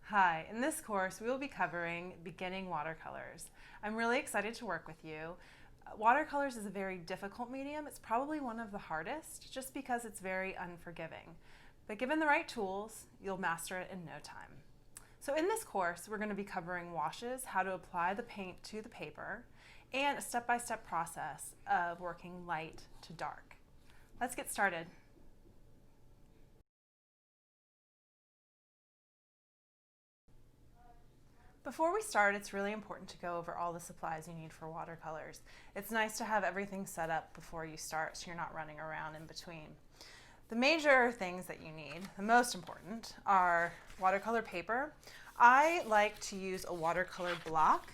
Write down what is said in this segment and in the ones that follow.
Hi, in this course we will be covering beginning watercolors. I'm really excited to work with you. Watercolors is a very difficult medium. It's probably one of the hardest just because it's very unforgiving. But given the right tools, you'll master it in no time. So in this course, we're going to be covering washes, how to apply the paint to the paper, and a step-by-step process of working light to dark. Let's get started. Before we start, it's really important to go over all the supplies you need for watercolors. It's nice to have everything set up before you start so you're not running around in between. The major things that you need, the most important, are watercolor paper. I like to use a watercolor block.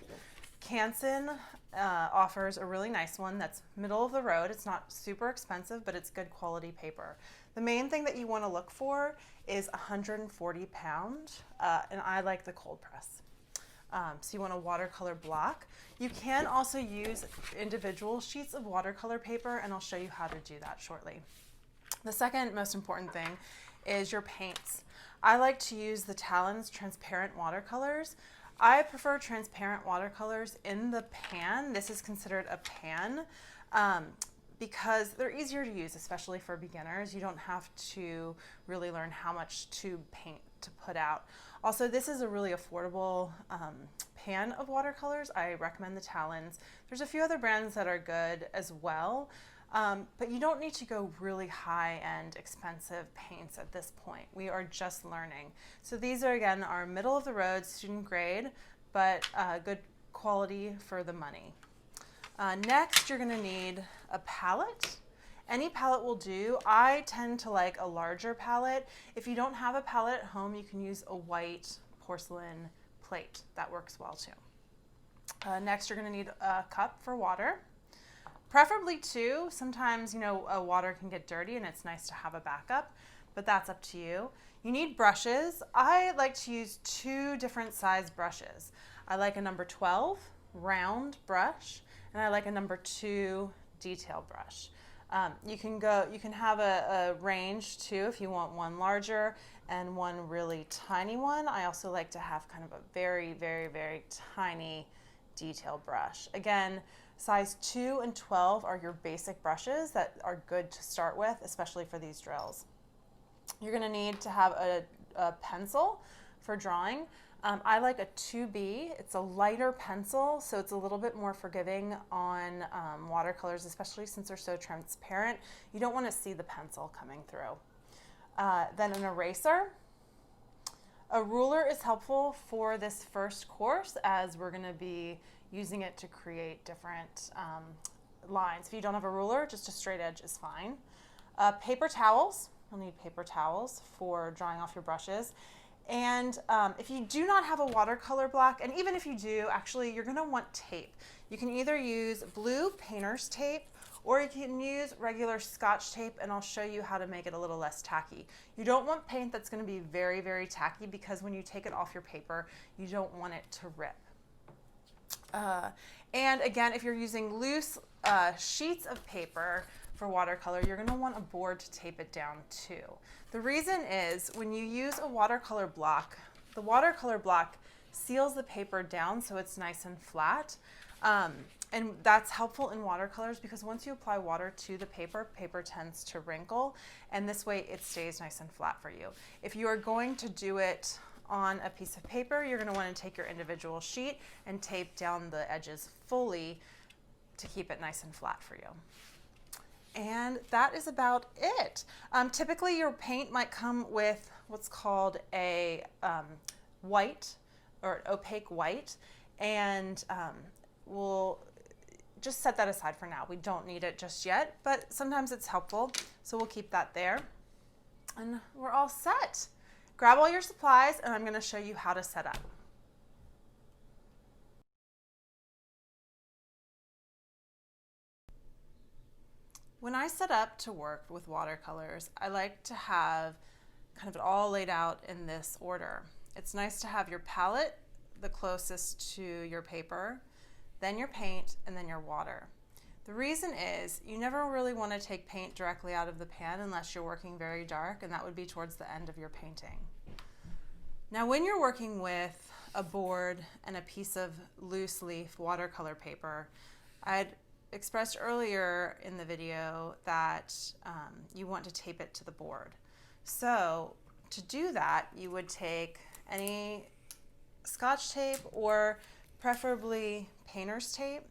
Canson offers a really nice one that's middle of the road. It's not super expensive, but it's good quality paper. The main thing that you want to look for is 140 pound, and I like the cold press. So you want a watercolor block. You can also use individual sheets of watercolor paper, and I'll show you how to do that shortly. The second most important thing is your paints. I like to use the Talon's transparent watercolors. I prefer transparent watercolors in the pan. This is considered a pan because they're easier to use, especially for beginners. You don't have to really learn how much to paint to put out. Also, this is a really affordable pan of watercolors. I recommend the Talons. There's a few other brands that are good as well, but you don't need to go really high-end expensive paints at this point. We are just learning. So these are, again, our middle of the road student grade, but good quality for the money. Next, you're gonna need a palette. Any palette will do. I tend to like a larger palette. If you don't have a palette at home, you can use a white porcelain plate. That works well too. Next, you're gonna need a cup for water. Preferably two. Sometimes, water can get dirty and it's nice to have a backup, but that's up to you. You need brushes. I like to use two different size brushes. I like a number 12 round brush, and I like a number 2 detail brush. You can have a range too if you want one larger and one really tiny one. I also like to have kind of a very, very, very tiny detail brush. Again, size 2 and 12 are your basic brushes that are good to start with, especially for these drills. You're gonna need to have a pencil for drawing. I like a 2B. It's a lighter pencil, so it's a little bit more forgiving on watercolors, especially since they're so transparent. You don't want to see the pencil coming through. Then an eraser. A ruler is helpful for this first course as we're going to be using it to create different lines. If you don't have a ruler, just a straight edge is fine. Paper towels. You'll need paper towels for drying off your brushes. And if you do not have a watercolor block, and even if you do, actually, you're going to want tape. You can either use blue painter's tape or you can use regular Scotch tape, and I'll show you how to make it a little less tacky. You don't want paint that's going to be very, very tacky because when you take it off your paper, you don't want it to rip. And again, if you're using loose sheets of paper for watercolor, you're going to want a board to tape it down to. The reason is when you use a watercolor block, the watercolor block seals the paper down so it's nice and flat. And that's helpful in watercolors because once you apply water to the paper, paper tends to wrinkle, and this way it stays nice and flat for you. If you are going to do it on a piece of paper, you're going to want to take your individual sheet and tape down the edges fully to keep it nice and flat for you. And that is about it. Typically your paint might come with what's called a white or opaque white, and we'll just set that aside for now. We don't need it just yet, but sometimes it's helpful, so we'll keep that there. And we're all set. Grab all your supplies and I'm going to show you how to set up. When I set up to work with watercolors, I like to have kind of it all laid out in this order. It's nice to have your palette the closest to your paper, then your paint, and then your water. The reason is you never really want to take paint directly out of the pan unless you're working very dark, and that would be towards the end of your painting. Now when you're working with a board and a piece of loose leaf watercolor paper, I'd expressed earlier in the video that you want to tape it to the board. So to do that, you would take any Scotch tape or preferably painter's tape.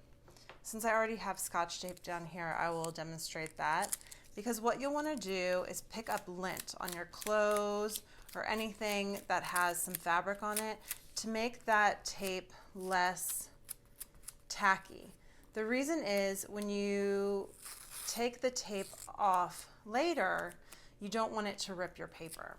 Since I already have Scotch tape down here, I will demonstrate that, because what you'll want to do is pick up lint on your clothes or anything that has some fabric on it to make that tape less tacky. The reason is when you take the tape off later, you don't want it to rip your paper.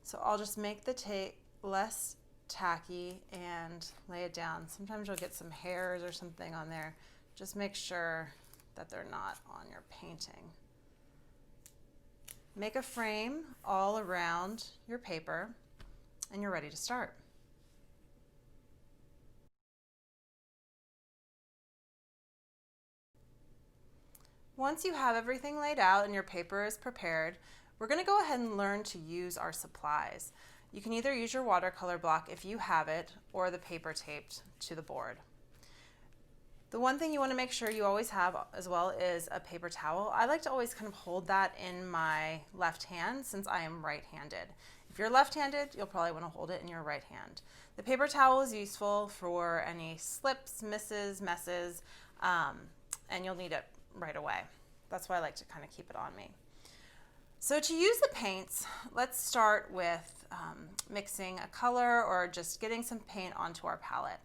So I'll just make the tape less tacky and lay it down. Sometimes you'll get some hairs or something on there. Just make sure that they're not on your painting. Make a frame all around your paper and you're ready to start. Once you have everything laid out and your paper is prepared, we're going to go ahead and learn to use our supplies. You can either use your watercolor block if you have it, or the paper taped to the board. The one thing you want to make sure you always have as well is a paper towel. I like to always kind of hold that in my left hand since I am right-handed. If you're left-handed, you'll probably want to hold it in your right hand. The paper towel is useful for any slips, misses, messes, and you'll need it right away. That's why I like to kind of keep it on me. So to use the paints, let's start with mixing a color or just getting some paint onto our palette.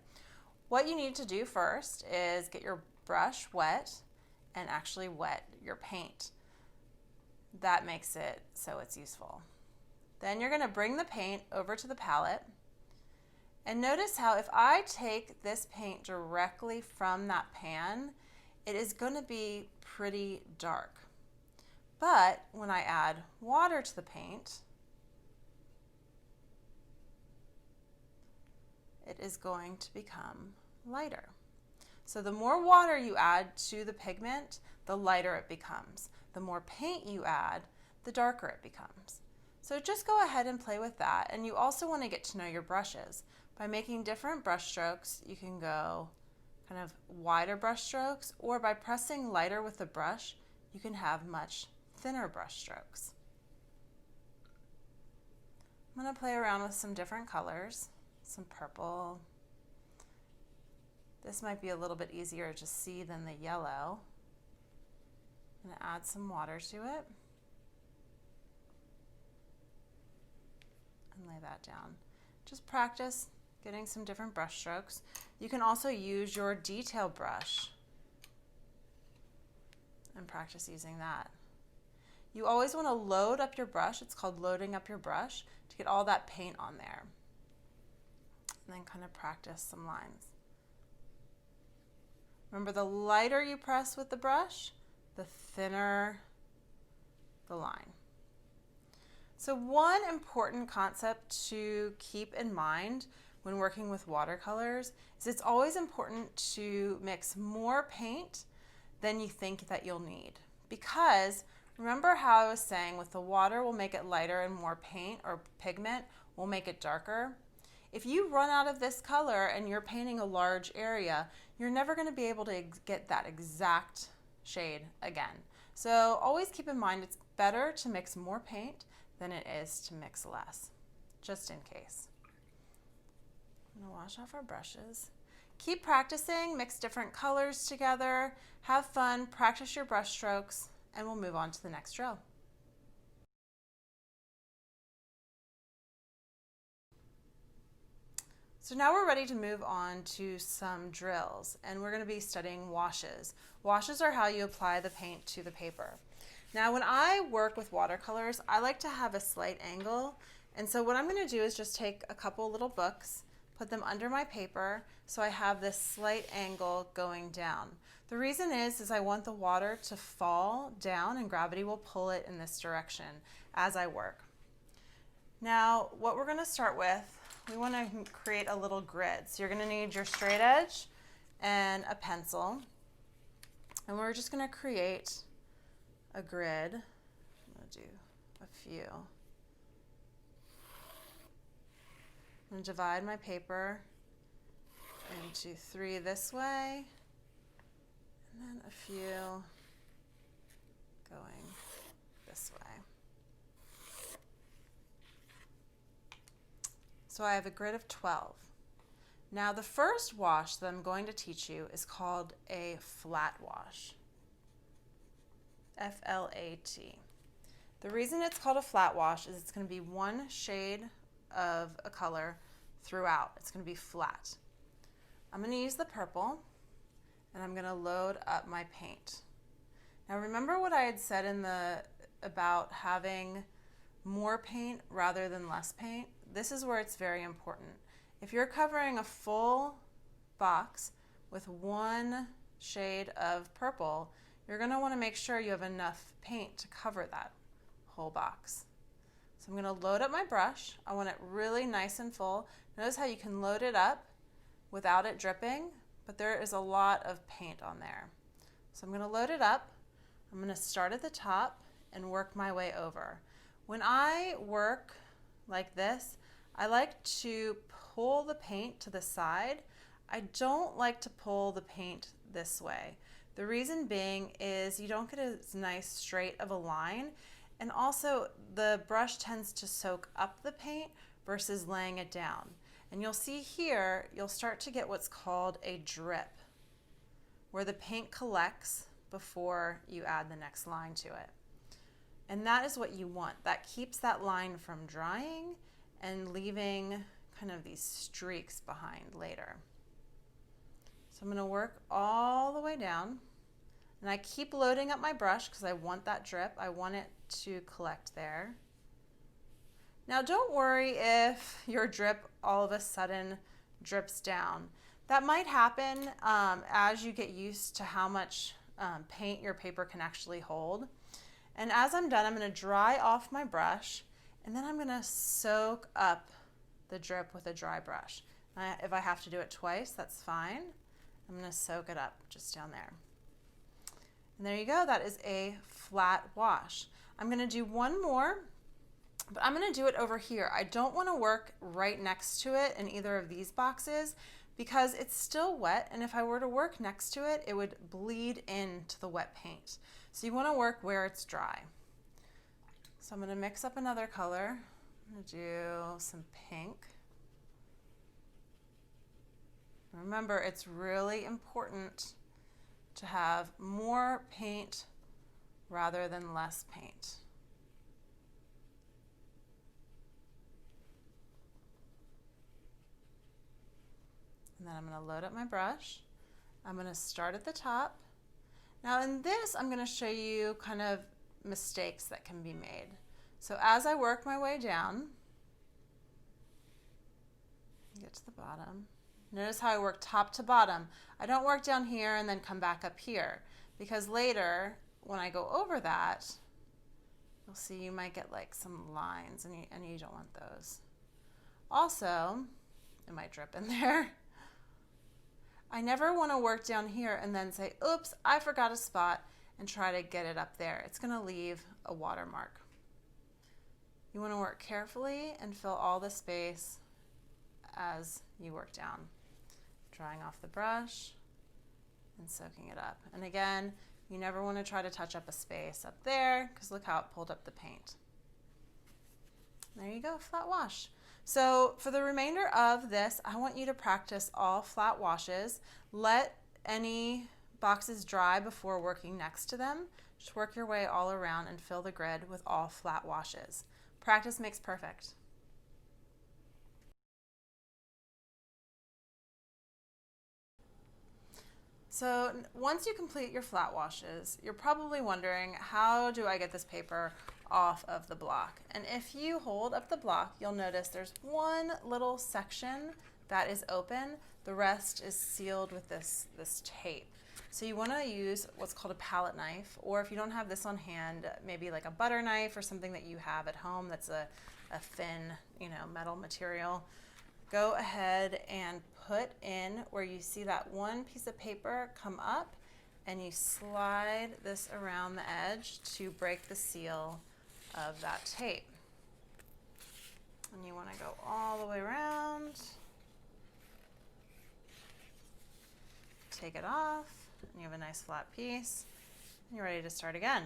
What you need to do first is get your brush wet and actually wet your paint. That makes it so it's useful. Then you're going to bring the paint over to the palette, and notice how if I take this paint directly from that pan, it is going to be pretty dark. But when I add water to the paint, it is going to become lighter. So the more water you add to the pigment, the lighter it becomes. The more paint you add, the darker it becomes. So just go ahead and play with that. And you also want to get to know your brushes. By making different brush strokes, you can go kind of wider brush strokes, or by pressing lighter with the brush, you can have much thinner brush strokes. I'm going to play around with some different colors, some purple. This might be a little bit easier to see than the yellow. I'm going to add some water to it and lay that down. Just practice getting some different brush strokes. You can also use your detail brush and practice using that. You always want to load up your brush. It's called loading up your brush to get all that paint on there. And then kind of practice some lines. Remember, the lighter you press with the brush, the thinner the line. So one important concept to keep in mind when working with watercolors is it's always important to mix more paint than you think that you'll need. Because remember how I was saying with the water we'll make it lighter and more paint or pigment will make it darker? If you run out of this color and you're painting a large area, you're never going to be able to get that exact shade again. So always keep in mind it's better to mix more paint than it is to mix less, just in case. I'm going to wash off our brushes. Keep practicing, mix different colors together, have fun, practice your brush strokes, and we'll move on to the next drill. So now we're ready to move on to some drills, and we're going to be studying washes. Washes are how you apply the paint to the paper. Now when I work with watercolors, I like to have a slight angle, and so what I'm going to do is just take a couple little books, put them under my paper so I have this slight angle going down. The reason is I want the water to fall down and gravity will pull it in this direction as I work. Now what we're going to start with, we want to create a little grid. So you're going to need your straight edge and a pencil, and we're just going to create a grid. I'm going to do a few. I'm going to divide my paper into 3 this way, and then a few going this way. So I have a grid of 12. Now the first wash that I'm going to teach you is called a flat wash. F-L-A-T. The reason it's called a flat wash is it's going to be one shade of a color throughout. It's going to be flat. I'm going to use the purple, and I'm going to load up my paint. Now remember what I had said about having more paint rather than less paint? This is where it's very important. If you're covering a full box with one shade of purple, you're going to want to make sure you have enough paint to cover that whole box. So I'm going to load up my brush. I want it really nice and full. Notice how you can load it up without it dripping, but there is a lot of paint on there. So I'm going to load it up. I'm going to start at the top and work my way over. When I work like this, I like to pull the paint to the side. I don't like to pull the paint this way. The reason being is you don't get as nice straight of a line, and also the brush tends to soak up the paint versus laying it down. And you'll see here, you'll start to get what's called a drip, where the paint collects before you add the next line to it. And that is what you want. That keeps that line from drying and leaving kind of these streaks behind later. So I'm going to work all the way down, and I keep loading up my brush because I want that drip. I want it to collect there. Now don't worry if your drip all of a sudden drips down. That might happen as you get used to how much paint your paper can actually hold. And as I'm done, I'm going to dry off my brush, and then I'm going to soak up the drip with a dry brush. If I have to do it twice, that's fine. I'm going to soak it up just down there. And there you go. That is a flat wash. I'm going to do one more, but I'm going to do it over here. I don't want to work right next to it in either of these boxes because it's still wet, and if I were to work next to it, it would bleed into the wet paint. So you want to work where it's dry. So I'm going to mix up another color. I'm going to do some pink. Remember, it's really important to have more paint rather than less paint. And then I'm going to load up my brush. I'm going to start at the top. Now in this, I'm going to show you kind of mistakes that can be made. So as I work my way down, get to the bottom. Notice how I work top to bottom. I don't work down here and then come back up here, because later when I go over that, you'll see you might get like some lines, and you don't want those. Also, it might drip in there. I never want to work down here and then say, oops, I forgot a spot, and try to get it up there. It's going to leave a watermark. You want to work carefully and fill all the space as you work down. Drying off the brush and soaking it up. And again, you never want to try to touch up a space up there, because look how it pulled up the paint. There you go, flat wash. So for the remainder of this, I want you to practice all flat washes. Let any boxes dry before working next to them. Just work your way all around and fill the grid with all flat washes. Practice makes perfect. So once you complete your flat washes, you're probably wondering, how do I get this paper off of the block? And if you hold up the block, you'll notice there's one little section that is open. The rest is sealed with this tape. So you want to use what's called a palette knife, or if you don't have this on hand, maybe like a butter knife or something that you have at home that's a thin, metal material. Go ahead and put in where you see that one piece of paper come up, and you slide this around the edge to break the seal of that tape. And you want to go all the way around. Take it off, and you have a nice flat piece. And you're ready to start again.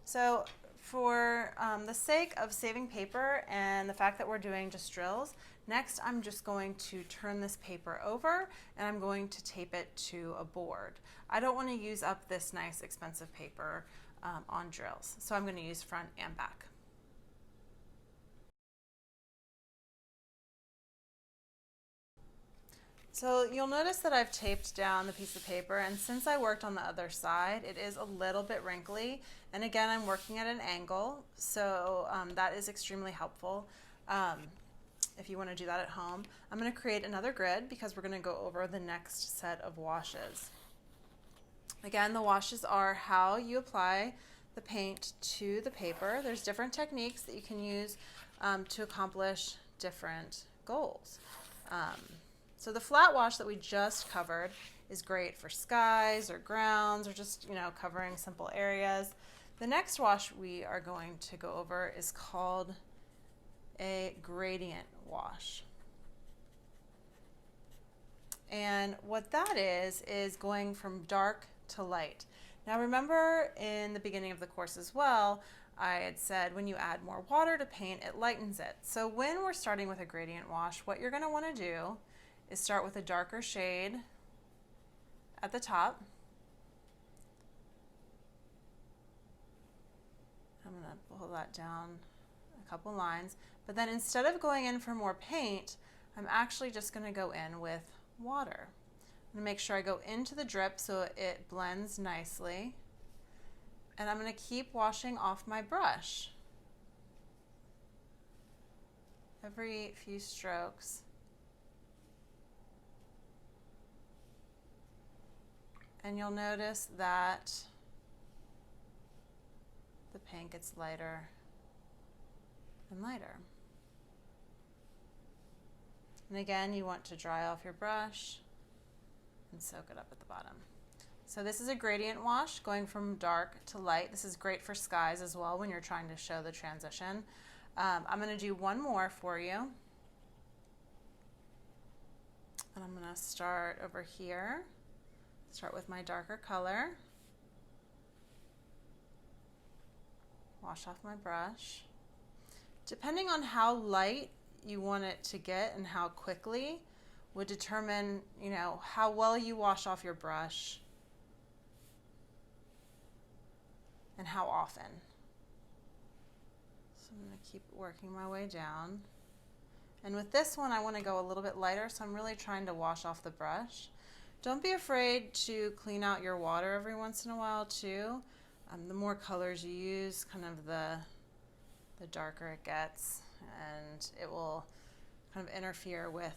So for the sake of saving paper and the fact that we're doing just drills, next I'm just going to turn this paper over and I'm going to tape it to a board. I don't want to use up this nice expensive paper on drills, so I'm going to use front and back. So you'll notice that I've taped down the piece of paper, and since I worked on the other side, it is a little bit wrinkly. And again, I'm working at an angle, so that is extremely helpful if you want to do that at home. I'm going to create another grid because we're going to go over the next set of washes. Again, the washes are how you apply the paint to the paper. There's different techniques that you can use to accomplish different goals. So the flat wash that we just covered is great for skies or grounds or just, covering simple areas. The next wash we are going to go over is called a gradient wash. And what that is going from dark to light. Now remember in the beginning of the course as well, I had said when you add more water to paint, it lightens it. So when we're starting with a gradient wash, what you're going to want to do is start with a darker shade at the top. I'm going to pull that down a couple lines, but then instead of going in for more paint, I'm actually just going to go in with water. I'm going to make sure I go into the drip so it blends nicely, and I'm going to keep washing off my brush every few strokes. And you'll notice that the paint gets lighter and lighter. And again, you want to dry off your brush and soak it up at the bottom. So this is a gradient wash going from dark to light. This is great for skies as well when you're trying to show the transition. I'm going to do one more for you. And I'm going to start over here. Start with my darker color. Wash off my brush. Depending on how light you want it to get and how quickly would determine, how well you wash off your brush and how often. So I'm going to keep working my way down. And with this one, I want to go a little bit lighter, so I'm really trying to wash off the brush. Don't be afraid to clean out your water every once in a while too. The more colors you use, kind of the darker it gets, and it will kind of interfere with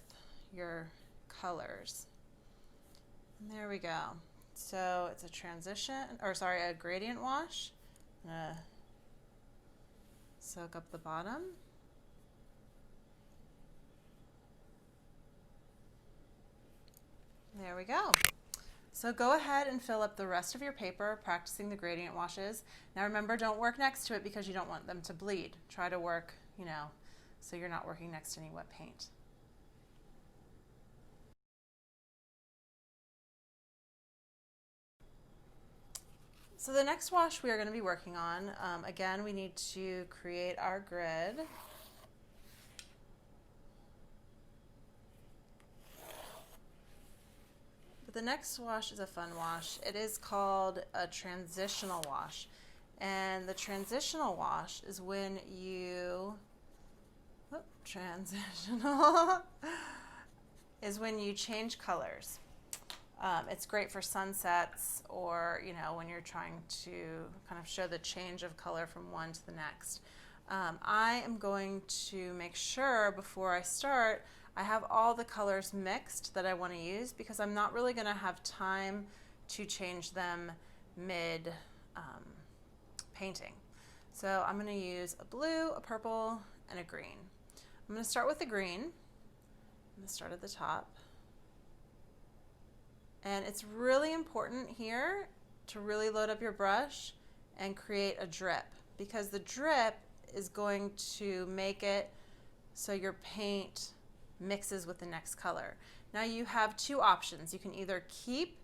your colors. And there we go. So it's a gradient wash. I'm gonna soak up the bottom. There we go. So go ahead and fill up the rest of your paper practicing the gradient washes. Now remember, don't work next to it because you don't want them to bleed. Try to work, so you're not working next to any wet paint. So the next wash we are going to be working on, again, we need to create our grid. The next wash is a fun wash. It is called a transitional wash. And the transitional wash is when you, is when you change colors. It's great for sunsets or, when you're trying to kind of show the change of color from one to the next. I am going to make sure before I start I have all the colors mixed that I want to use because I'm not really going to have time to change them mid painting. So I'm going to use a blue, a purple, and a green. I'm going to start with the green. I'm going to start at the top. And it's really important here to really load up your brush and create a drip because the drip is going to make it so your paint mixes with the next color. Now you have two options. You can either keep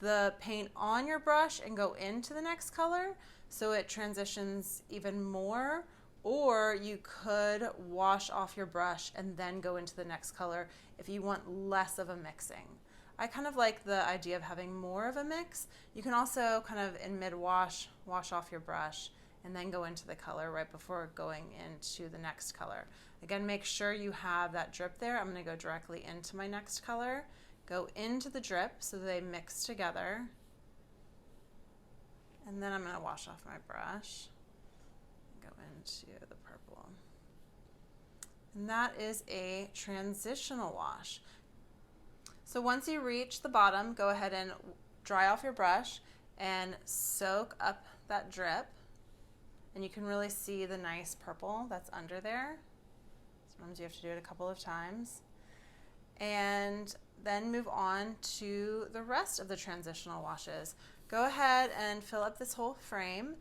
the paint on your brush and go into the next color so it transitions even more, or you could wash off your brush and then go into the next color if you want less of a mixing. I kind of like the idea of having more of a mix. You can also kind of in mid-wash, wash off your brush and then go into the color right before going into the next color. Again, make sure you have that drip there. I'm going to go directly into my next color, go into the drip so they mix together, and then I'm going to wash off my brush, go into the purple. And that is a transitional wash. So once you reach the bottom, go ahead and dry off your brush and soak up that drip. And you can really see the nice purple that's under there. Sometimes you have to do it a couple of times. And then move on to the rest of the transitional washes. Go ahead and fill up this whole frame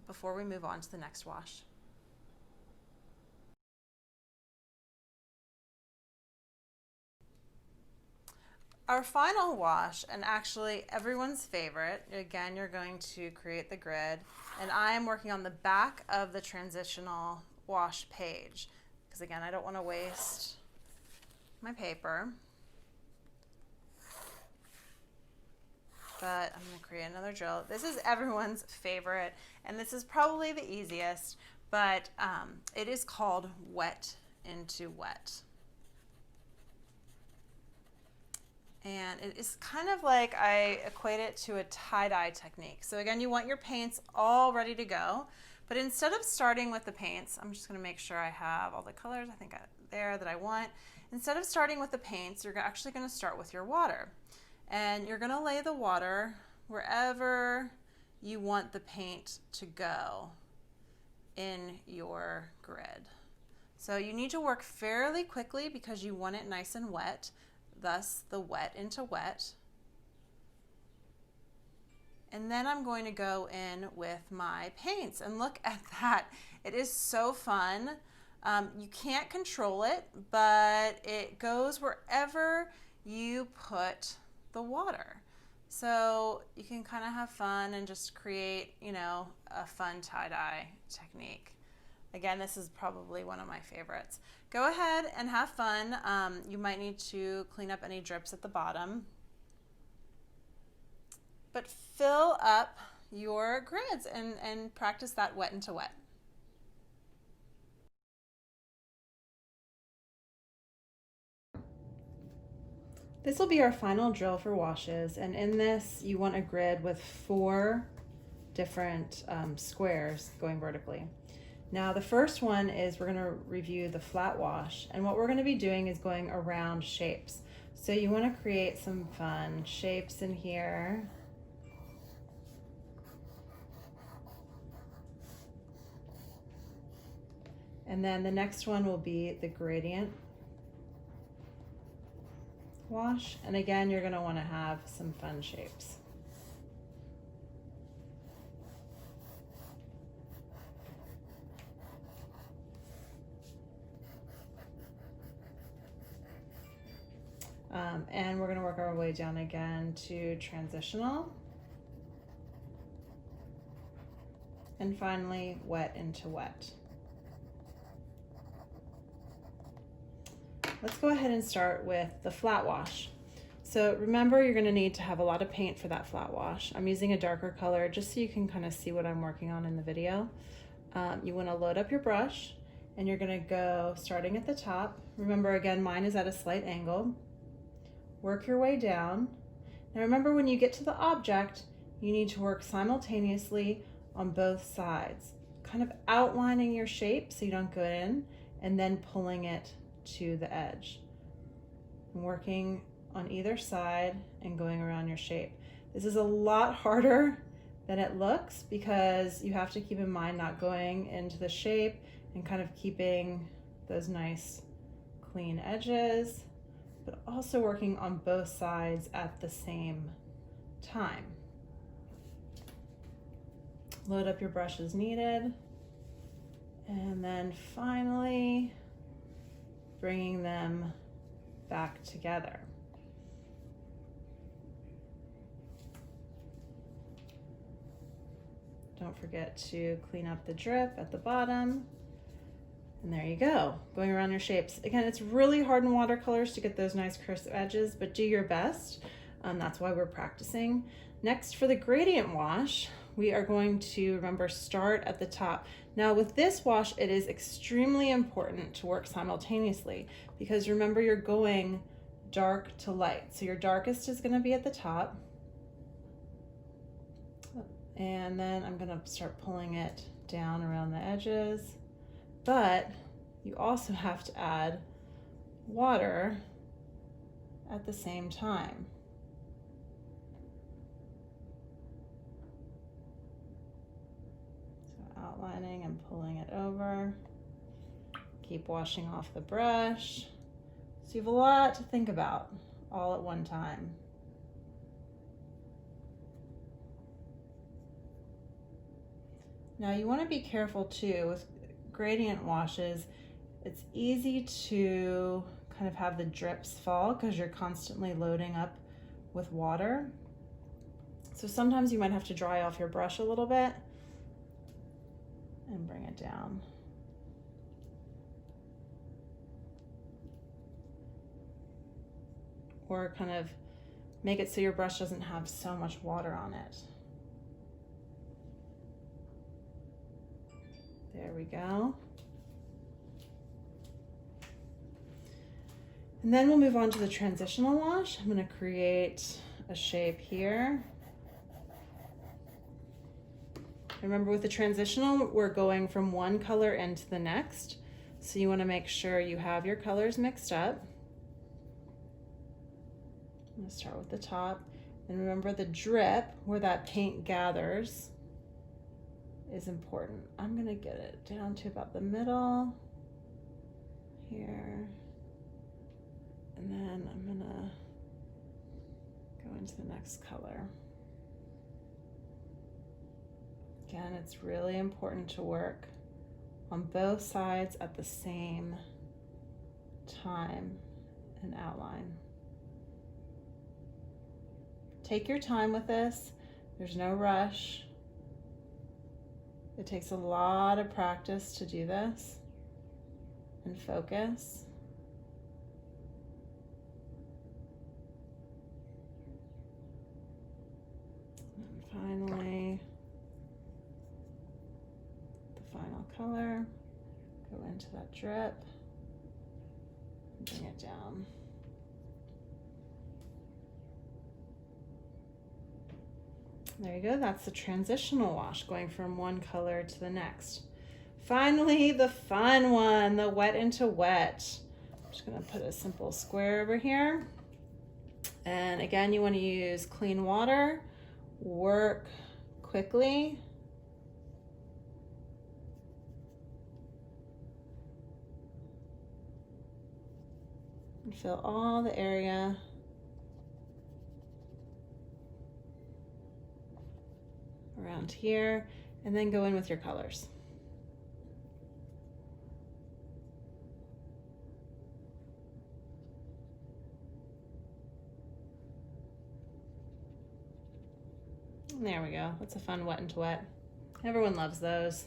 before we move on to the next wash. Our final wash, and actually everyone's favorite, again, you're going to create the grid, and I am working on the back of the transitional wash page, because again, I don't want to waste my paper. But I'm going to create another drill. This is everyone's favorite, and this is probably the easiest, but it is called wet into wet. And it is kind of like, I equate it to a tie-dye technique. So again, you want your paints all ready to go, but instead of starting with the paints, I'm just going to make sure I have all the colors there that I want. Instead of starting with the paints, you're actually going to start with your water. And you're going to lay the water wherever you want the paint to go in your grid. So you need to work fairly quickly because you want it nice and wet. Thus the wet into wet. And then I'm going to go in with my paints, and look at that. It is so fun. You can't control it, but it goes wherever you put the water. So you can kind of have fun and just create, you know, a fun tie-dye technique. Again, this is probably one of my favorites. Go ahead and have fun. You might need to clean up any drips at the bottom. But fill up your grids and practice that wet into wet. This will be our final drill for washes, and in this you want a grid with 4 different squares going vertically. Now the first one is we're going to review the flat wash, and what we're going to be doing is going around shapes. So you want to create some fun shapes in here. And then the next one will be the gradient wash, and again you're going to want to have some fun shapes. And we're going to work our way down again to transitional, and finally wet into wet. Let's go ahead and start with the flat wash. So remember, you're going to need to have a lot of paint for that flat wash. I'm using a darker color just so you can kind of see what I'm working on in the video. You want to load up your brush, and you're going to go starting at the top. Remember, again, mine is at a slight angle. Work your way down. Now remember, when you get to the object, you need to work simultaneously on both sides, kind of outlining your shape so you don't go in, and then pulling it to the edge. Working on either side and going around your shape. This is a lot harder than it looks because you have to keep in mind not going into the shape and kind of keeping those nice clean edges, but also working on both sides at the same time. Load up your brush as needed. And then finally, bringing them back together. Don't forget to clean up the drip at the bottom. And there you go, going around your shapes. Again, it's really hard in watercolors to get those nice crisp edges, but do your best. That's why we're practicing. Next, for the gradient wash, we are going to, remember, start at the top. Now with this wash, it is extremely important to work simultaneously because remember, you're going dark to light. So your darkest is gonna be at the top. And then I'm gonna start pulling it down around the edges. But you also have to add water at the same time. So outlining and pulling it over. Keep washing off the brush. So you have a lot to think about all at one time. Now you want to be careful too with gradient washes. It's easy to kind of have the drips fall because you're constantly loading up with water. So sometimes you might have to dry off your brush a little bit and bring it down. Or kind of make it so your brush doesn't have so much water on it. There we go. And then we'll move on to the transitional wash. I'm going to create a shape here. Remember, with the transitional, we're going from one color into the next. So you want to make sure you have your colors mixed up. I'm going to start with the top. And remember, the drip, where that paint gathers, is important. I'm gonna get it down to about the middle here, and then I'm gonna go into the next color. Again, it's really important to work on both sides at the same time and outline. Take your time with this. There's no rush. It takes a lot of practice to do this and focus. And finally, the final color, go into that drip and bring it down. There you go, that's the transitional wash, going from one color to the next. Finally, the fun one, the wet into wet. I'm just gonna put a simple square over here. And again, you wanna use clean water, work quickly. And fill all the area. Around here, and then go in with your colors. And there we go. That's a fun wet into wet. Everyone loves those.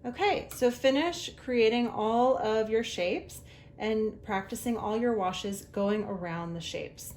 Okay, so finish creating all of your shapes and practicing all your washes going around the shapes.